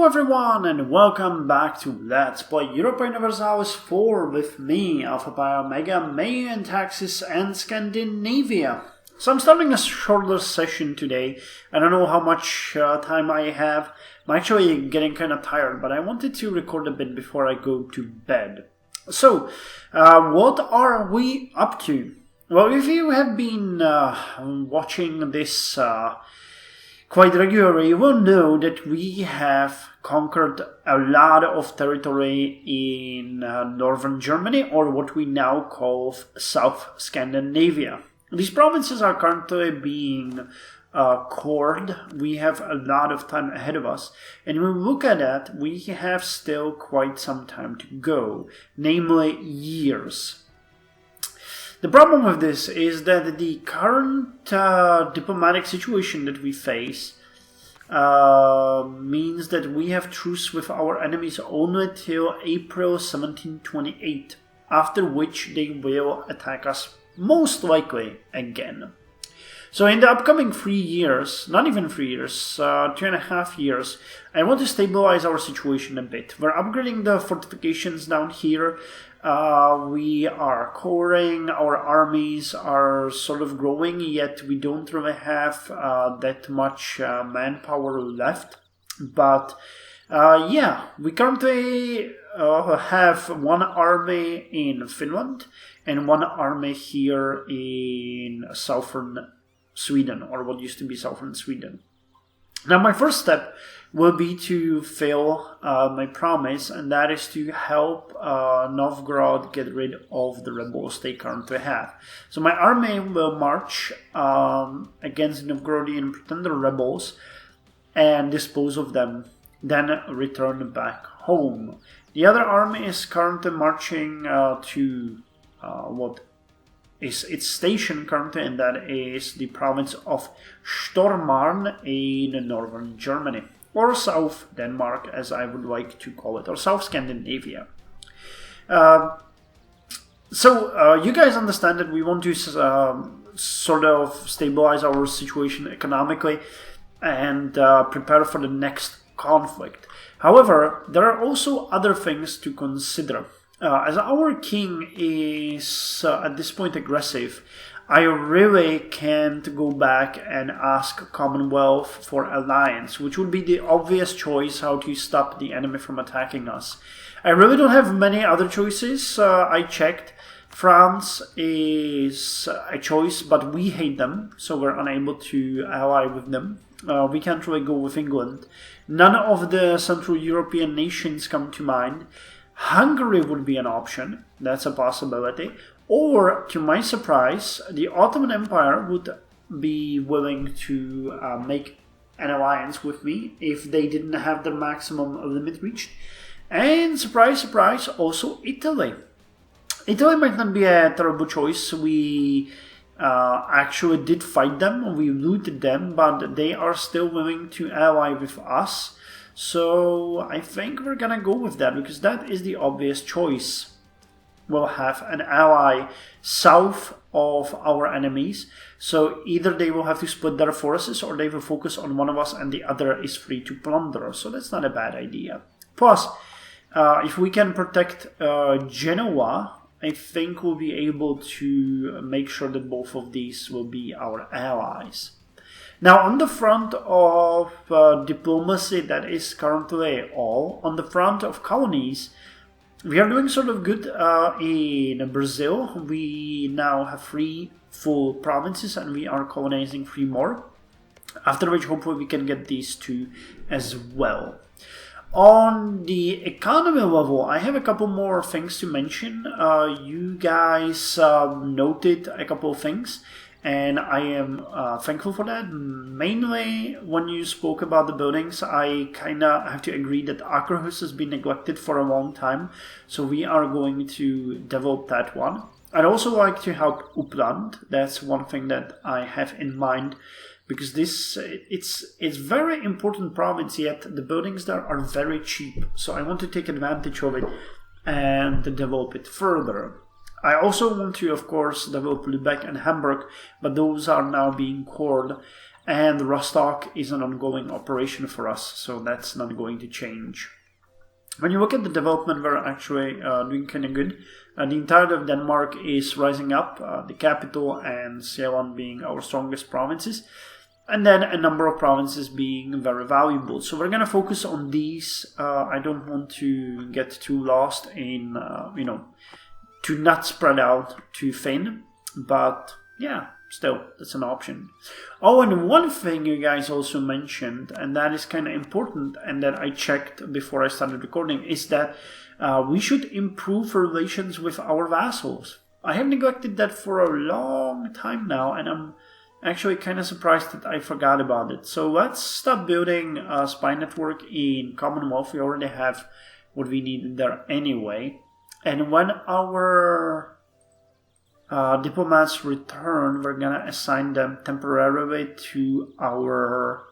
Hello everyone and welcome back to Let's Play Europa Universalis 4 with me, Alfapiomega, Meiou and Taxes and Scandinavia. So I'm starting a shorter session today. I don't know how much time I have. I'm actually getting kind of tired, but I wanted to record a bit before I go to bed. So, what are we up to? Well, if you have been watching this quite regularly, you will know that we have conquered a lot of territory in northern Germany, or what we now call South Scandinavia. These provinces are currently being cored. We have a lot of time ahead of us, and when we look at that, we have still quite some time to go, namely years. The problem with this is that the current diplomatic situation that we face means that we have truce with our enemies only till April 1728, after which they will attack us most likely again. So in the upcoming 3 years, not even 3 years, 2.5 years, I want to stabilize our situation a bit. We're upgrading the fortifications down here. We are coring, our armies are sort of growing, yet we don't really have that much manpower left. But yeah, we currently have one army in Finland and one army here in southern Sweden, or what used to be southern Sweden. Now my first step will be to fulfill my promise, and that is to help Novgorod get rid of the rebels they currently have. So my army will march against Novgorodian pretender rebels and dispose of them, then return back home. The other army is currently marching to what is its station currently, and that is the province of Stormarn in northern Germany, or South Denmark, as I would like to call it, or South Scandinavia. So you guys understand that we want to sort of stabilize our situation economically and prepare for the next conflict. However, there are also other things to consider. As our king is at this point aggressive, I really can't go back and ask Commonwealth for alliance, which would be the obvious choice how to stop the enemy from attacking us. I really don't have many other choices. I checked. France is a choice, but we hate them, so we're unable to ally with them. We can't really go with England. None of the Central European nations come to mind. Hungary would be an option, that's a possibility. Or, to my surprise, the Ottoman Empire would be willing to make an alliance with me if they didn't have the maximum limit reached. And, surprise, surprise, also Italy. Italy might not be a terrible choice. We actually did fight them, we looted them, but they are still willing to ally with us. So I think we're gonna go with that, because that is the obvious choice. We'll have an ally south of our enemies, so either they will have to split their forces or they will focus on one of us and the other is free to plunder, so that's not a bad idea. Plus, if we can protect Genoa, I think we'll be able to make sure that both of these will be our allies. Now, on the front of diplomacy, that is currently all. On the front of colonies, we are doing sort of good in Brazil. We now have 3 full provinces and we are colonizing 3 more. After which, hopefully, we can get these 2 as well. On the economy level, I have a couple more things to mention. You guys noted a couple of things, and I am thankful for that. Mainly, when you spoke about the buildings, I kind of have to agree that Akerhus has been neglected for a long time, so we are going to develop that one. I'd also like to help Uppland. That's one thing that I have in mind, because it's very important province, yet the buildings there are very cheap. So I want to take advantage of it and develop it further. I also want to, of course, develop Lübeck and Hamburg, but those are now being cored. And Rostock is an ongoing operation for us, so that's not going to change. When you look at the development, we're actually doing kind of good. The entirety of Denmark is rising up, the capital and Zealand being our strongest provinces, and then a number of provinces being very valuable. So we're going to focus on these. I don't want to get too lost in, to not spread out too thin, but yeah, still, that's an option. Oh, and one thing you guys also mentioned, and that is kind of important, and that I checked before I started recording, is that we should improve relations with our vassals. I have neglected that for a long time now, and I'm actually kind of surprised that I forgot about it. So let's start building a spy network in Commonwealth. We already have what we need there anyway. And when our diplomats return, we're gonna assign them temporarily to our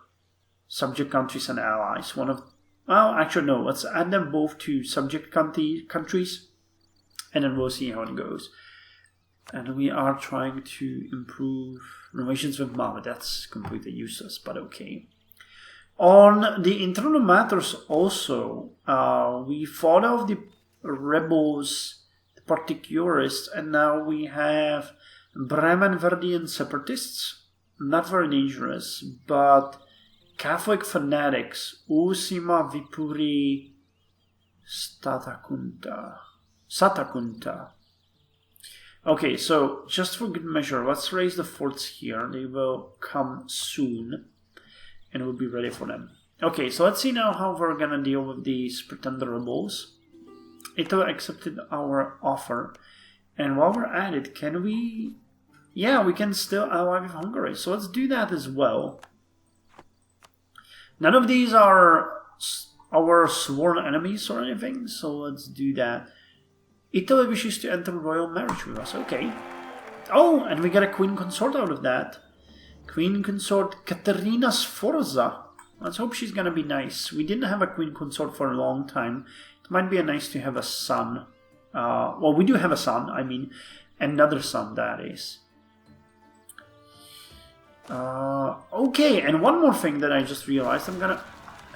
subject countries and allies. Let's add them both to subject countries, and then we'll see how it goes. And we are trying to improve relations with Mali. That's completely useless, but okay. On the internal matters also, we fought off the rebels, particularists, and now we have Bremen-Verdian separatists, not very dangerous, but Catholic fanatics, Uusima Vipuri Satakunta. Okay, so just for good measure, let's raise the forts here. They will come soon, and we'll be ready for them. Okay, so let's see now how we're gonna deal with these pretender rebels. Italy accepted our offer, and while we're at it, can we... Yeah, we can still ally with Hungary, so let's do that as well. None of these are our sworn enemies or anything, so let's do that. Italy wishes to enter royal marriage with us, okay. Oh, and we got a queen consort out of that. Queen consort Caterina Sforza. Let's hope she's gonna be nice. We didn't have a queen consort for a long time. It might be nice to have a son. Well, we do have a son, I mean, another son, that is. Okay, and one more thing that I just realized,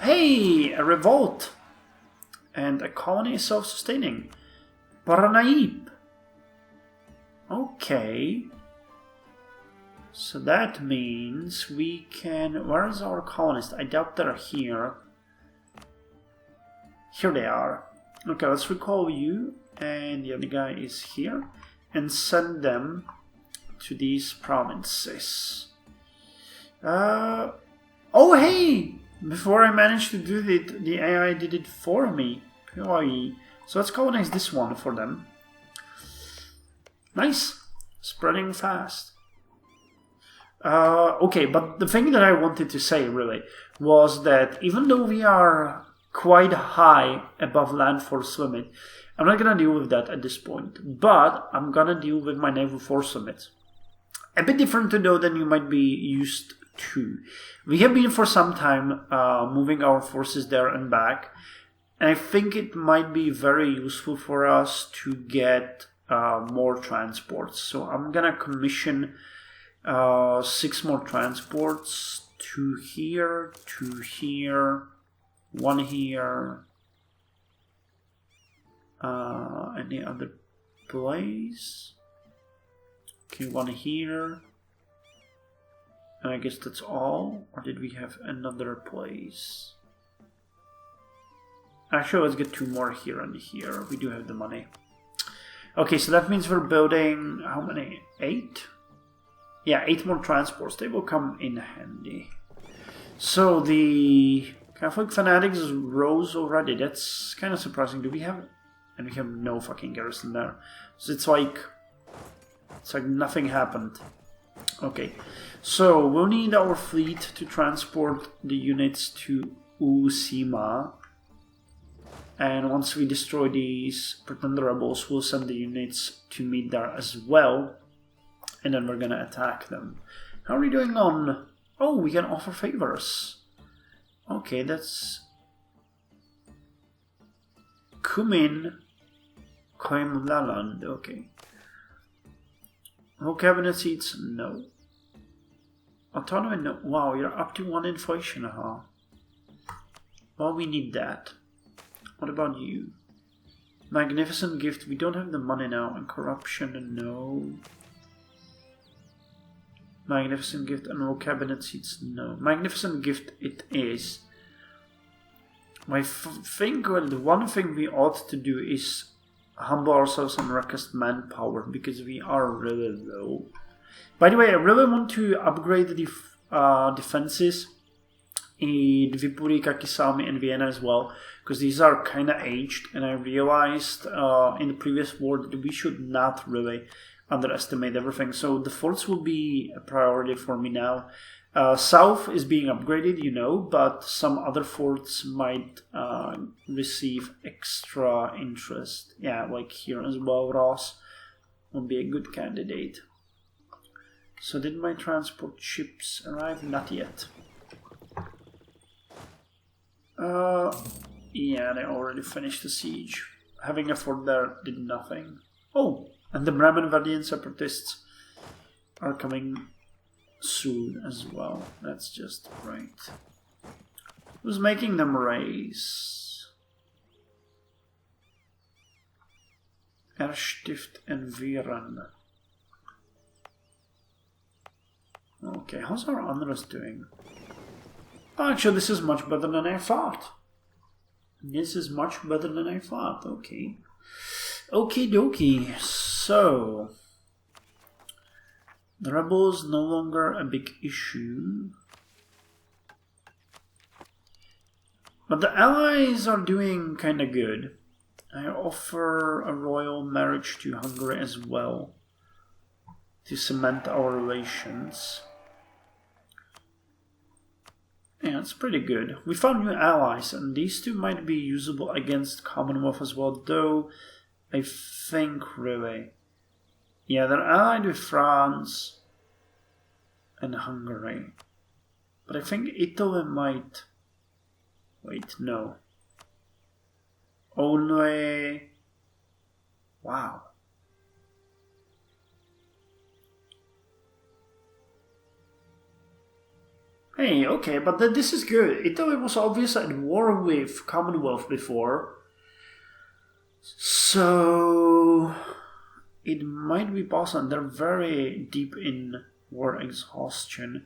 Hey, a revolt! And a colony is self-sustaining. Paranaip. Okay. So that means we can... Where is our colonist? I doubt they're here. Here they are. Okay, let's recall you, and the other guy is here, and send them to these provinces. Oh hey! Before I managed to do it, the AI did it for me. So let's colonize this one for them. Nice! Spreading fast. Okay, but the thing that I wanted to say, really, was that even though we are quite high above land force limit, I'm not gonna deal with that at this point, but I'm gonna deal with my naval force limit. A bit different though than you might be used to. We have been for some time moving our forces there and back, and I think it might be very useful for us to get more transports. So I'm gonna commission 6 more transports, 2 here, 2 here, 1 here, any other place? Okay, 1 here, and I guess that's all, or did we have another place? Actually, let's get 2 more here and here, we do have the money. Okay, so that means we're building, how many? 8? Yeah, 8 more transports, they will come in handy. So the Catholic fanatics rose already. That's kind of surprising. Do we have... And we have no fucking garrison there. So it's like nothing happened. Okay. So we'll need our fleet to transport the units to Uusima. And once we destroy these pretender rebels, we'll send the units to meet there as well. And then we're gonna attack them. How are we doing on... Oh, we can offer favors. Okay, that's... Kumin Koimlaland, okay. No cabinet seats? No. Autonomy, no. Wow, you're up to 1 inflation, huh? Well, we need that. What about you? Magnificent gift, we don't have the money now. And corruption, no. Magnificent gift and no cabinet seats, no. Magnificent gift it is. I think, well, the one thing we ought to do is humble ourselves and request manpower, because we are really low. By the way, I really want to upgrade the defenses in Vipuri, Kakisami and Vienna as well, because these are kind of aged, and I realized in the previous war that we should not really underestimate everything. So the forts will be a priority for me now. South is being upgraded, you know, but some other forts might receive extra interest. Yeah, like here as well, Ross would be a good candidate. So did my transport ships arrive? Not yet. Yeah, they already finished the siege. Having a fort there did nothing. Oh, and the Bremen-Vardian separatists are coming soon as well. That's just right. Who's making them raise? Erstift and Viren. Okay, how's our unrest doing? Oh, actually, this is much better than I thought. This is much better than I thought. Okay. Okie dokie. So, the rebels no longer a big issue. But the allies are doing kind of good. I offer a royal marriage to Hungary as well, to cement our relations. Yeah, it's pretty good. We found new allies, and these two might be usable against Commonwealth as well, though I think really... Yeah, they're allied with France and Hungary. But I think Italy might... Wait, no. Only... Wow. Hey, okay, but this is good. Italy was obviously at war with Commonwealth before. So... It might be possible. They're very deep in war exhaustion.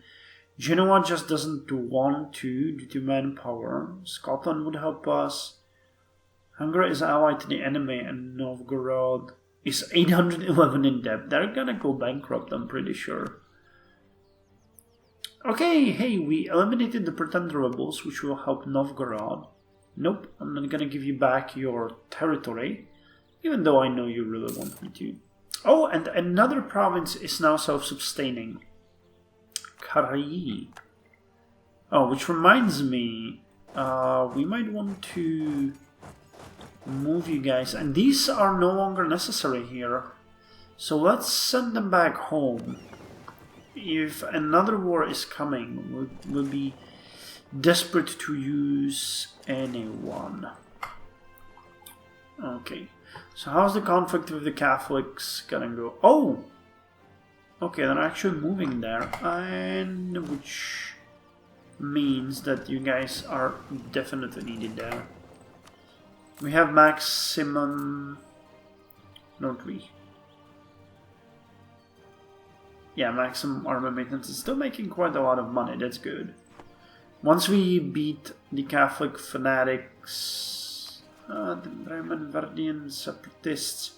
Genoa just doesn't want to due to manpower. Scotland would help us. Hungary is allied to the enemy, and Novgorod is 811 in debt. They're gonna go bankrupt, I'm pretty sure. Okay, hey, we eliminated the pretend rebels, which will help Novgorod. Nope, I'm not gonna give you back your territory, even though I know you really want me to. Oh, and another province is now self-sustaining. Karayi. Oh, which reminds me, we might want to move you guys. And these are no longer necessary here. So let's send them back home. If another war is coming, we'll be desperate to use anyone. Okay. So how's the conflict with the Catholics gonna go? Oh! Okay, they're actually moving there. And which means that you guys are definitely needed there. We have maximum... Don't we? Yeah, maximum armor maintenance is still making quite a lot of money. That's good. Once we beat the Catholic fanatics, the Bremen-Vardian separatists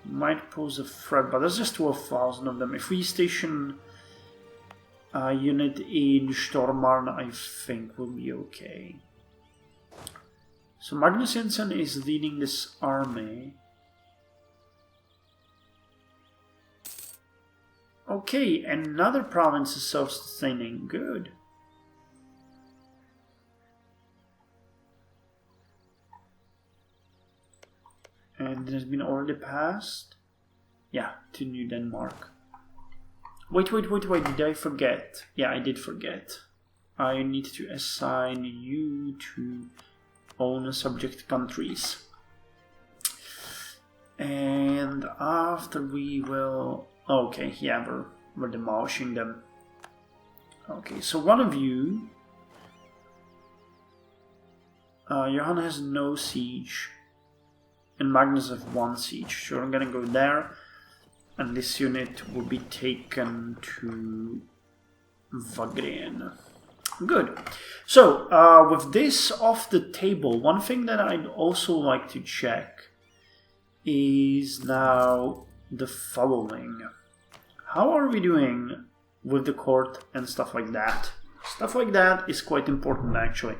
might pose a threat, but there's just 12,000 of them. If we station a unit in Stormarn, I think we'll be okay. So Magnus Jensen is leading this army. Okay, another province is self-sustaining. Good. And it has been already passed? Yeah, to New Denmark. Wait, did I forget? Yeah, I did forget. I need to assign you to own subject countries. And after we will... Okay, yeah, we're demolishing them. Okay, so one of you... Johan has no siege. And Magnus has 1 siege. So I'm gonna go there. And this unit will be taken to Vagren. Good. So, with this off the table, one thing that I'd also like to check is now the following. How are we doing with the court and stuff like that? Stuff like that is quite important, actually.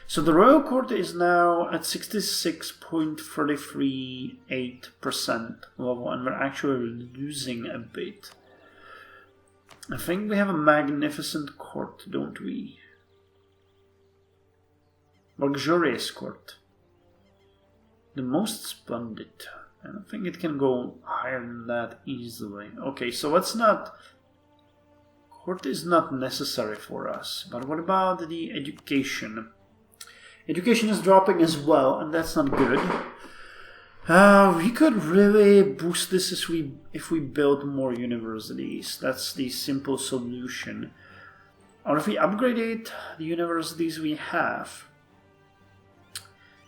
So the royal court is now at 66.338% level, and we're actually losing a bit. I think we have a magnificent court, don't we? Luxurious court. The most splendid. I don't think it can go higher than that easily. Okay, so let's not... Court is not necessary for us. But what about the education? Education is dropping as well, and that's not good. We could really boost this if we build more universities. That's the simple solution. Or if we upgraded the universities we have.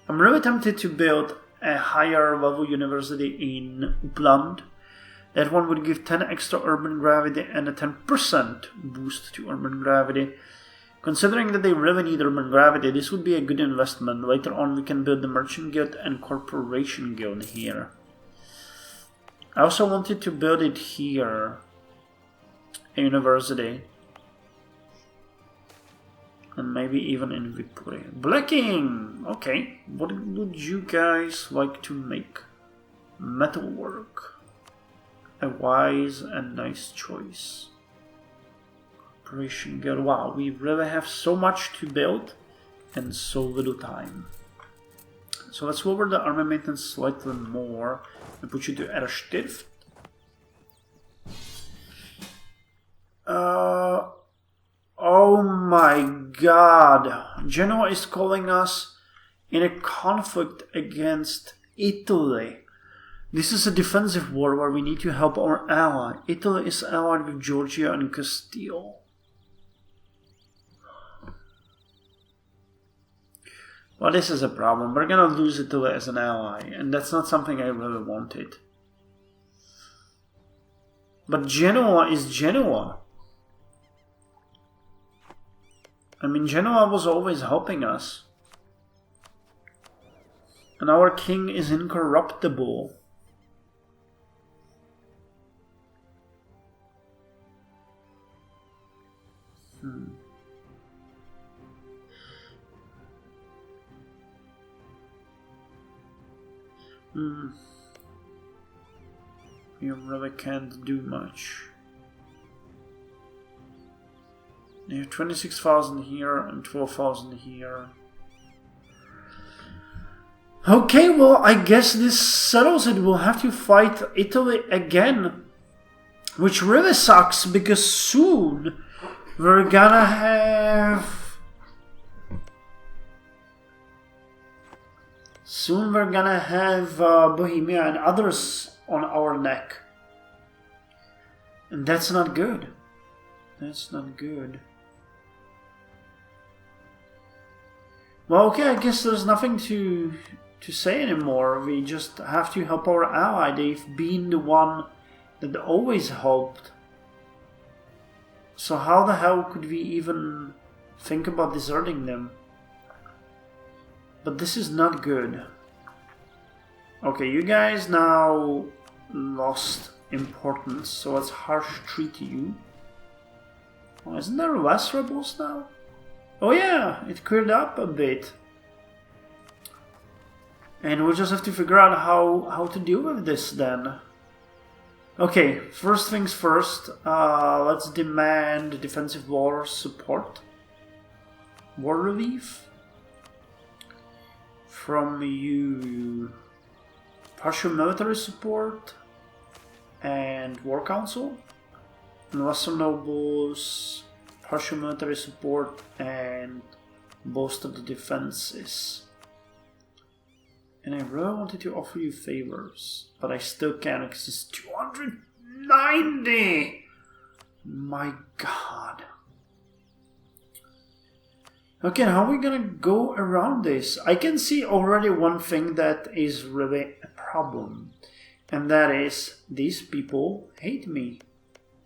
I'm really tempted to build a higher level university in Uppland. That one would give 10 extra urban gravity and a 10% boost to urban gravity. Considering that they really need urban gravity, this would be a good investment. Later on we can build the merchant guild and corporation guild here. I also wanted to build it here, a university. And maybe even in Viipuri. Blacking! Okay, what would you guys like to make? Metalwork. A wise and nice choice. Corporation Guild. Wow, we really have so much to build and so little time. So let's lower the army maintenance slightly more and put you to Erstift. Oh my god. Genoa is calling us in a conflict against Italy. This is a defensive war where we need to help our ally. Italy is allied with Georgia and Castile. Well, this is a problem. We're gonna lose Italy as an ally, and that's not something I really wanted. But Genoa is Genoa. I mean, Genoa was always helping us. And our king is incorruptible. You really can't do much. You have 26,000 here and 12,000 here. Okay, well, I guess this settles it. We'll have to fight Italy again. Which really sucks, because soon we're gonna have... Bohemia and others on our neck. And that's not good. That's not good. Well, okay, I guess there's nothing to say anymore. We just have to help our ally. They've been the one that always helped. So how the hell could we even think about deserting them? But this is not good. Okay, you guys now lost importance, so let's harsh treat you. Oh, isn't there less rebels now? Oh yeah, it cleared up a bit. And we'll just have to figure out how to deal with this then. Okay, first things first, let's demand defensive war support. War relief. From you, partial military support and war council. And lesser nobles, partial military support and bolster the defenses. And I really wanted to offer you favors, but I still can't because it's 290! My god. Okay, how are we gonna go around this? I can see already one thing that is really a problem. And that is, these people hate me.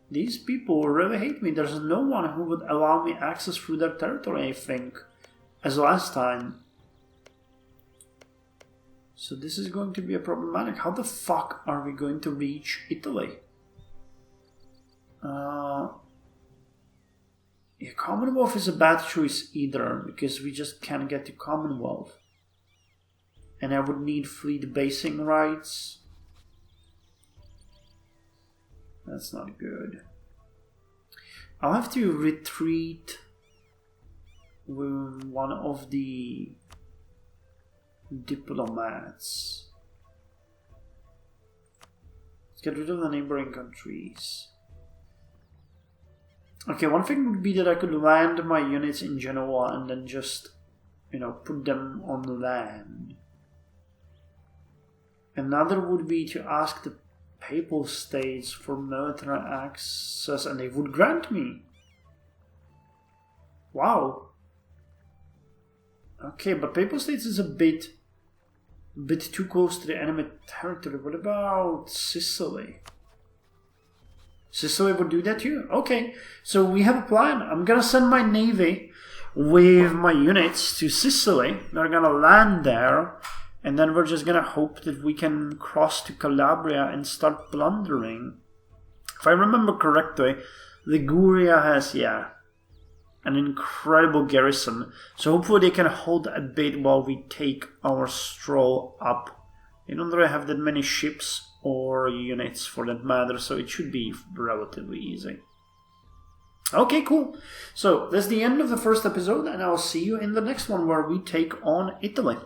These people really hate me. There's no one who would allow me access through their territory, I think, as last time. So this is going to be a problematic. How the fuck are we going to reach Italy? Yeah, Commonwealth is a bad choice either, because we just can't get to Commonwealth. And I would need fleet basing rights. That's not good. I'll have to retreat with one of the diplomats. Let's get rid of the neighboring countries. Okay, one thing would be that I could land my units in Genoa and then just, put them on land. Another would be to ask the Papal States for military access, and they would grant me. Wow. Okay, but Papal States is a bit too close to the enemy territory. What about Sicily? Sicily would do that too? Okay, so we have a plan. I'm gonna send my navy with my units to Sicily. They're gonna land there, and then we're just gonna hope that we can cross to Calabria and start plundering. If I remember correctly, Liguria has, an incredible garrison. So hopefully they can hold a bit while we take our stroll up. They don't really have that many ships or units for that matter, so it should be relatively easy. Okay, cool. So that's the end of the first episode, and I'll see you in the next one where we take on Italy.